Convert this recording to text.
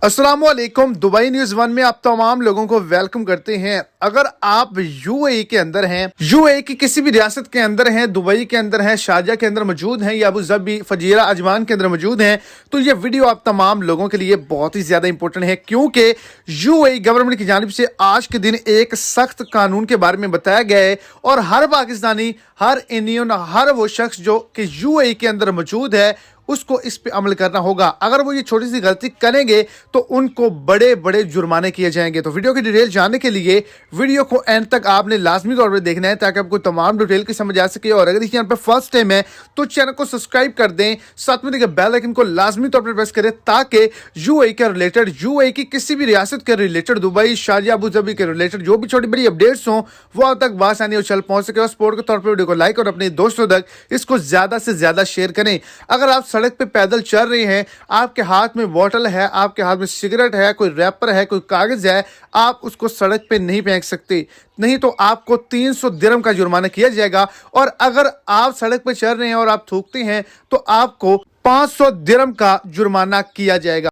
अस्सलामुअलैकुम। Dubai news one में आप तमाम लोगों को वेलकम करते हैं। अगर आप यूएई के अंदर हैं, यूएई की किसी भी रियासत के अंदर हैं, दुबई के अंदर हैं, शारजा के अंदर मौजूद हैं या अबू धाबी, फजीरा, अजमान के अंदर मौजूद हैं, तो ये वीडियो आप तमाम लोगों के लिए बहुत ही ज़्यादा इंपॉर्टेंट है, क्योंकि यूएई गवर्नमेंट की जानिब से आज के दिन एक सख्त कानून के बारे में बताया गया है और हर पाकिस्तानी, हर इंडियन, हर वो शख्स जो कि यूएई के अंदर मौजूद है उसको इस पे अमल करना होगा। अगर वो ये छोटी सी गलती करेंगे तो उनको बड़े बड़े जुर्माने किए जाएंगे। तो वीडियो की डिटेल जानने के लिए वीडियो को एंड तक आपने लाजमी तौर पर देखना है ताकि आपको तमाम डिटेल की समझ आ सके। और अगर इस चैनल पर फर्स्ट टाइम है तो चैनल को सब्सक्राइब कर दें, साथ में देखिए बेल आइकन को लाजमी तौर पर प्रेस करें ताकि यूएई के रिलेटेड, यूएई की किसी भी रियासत के related, Dubai, Sharjah, Abu Dhabi के रिलेटेड जो भी छोटी बड़ी अपडेट्स हों वो आप तक बासानी चल पहुंच सके। और सपोर्ट के तौर पर वीडियो को लाइक और अपने दोस्तों तक इसको ज्यादा से ज्यादा शेयर करें। अगर आप सड़क पे पैदल चल रहे हैं, आपके हाथ में बोतल है, आपके हाथ में सिगरेट है, कोई रैपर है, कोई कागज है, आप उसको सड़क पे नहीं फेंक सकते, नहीं तो आपको 300 दिरहम का जुर्माना किया जाएगा। और अगर आप सड़क पे चल रहे हैं और आप थूकते हैं तो आपको 500 दिरहम का जुर्माना किया जाएगा।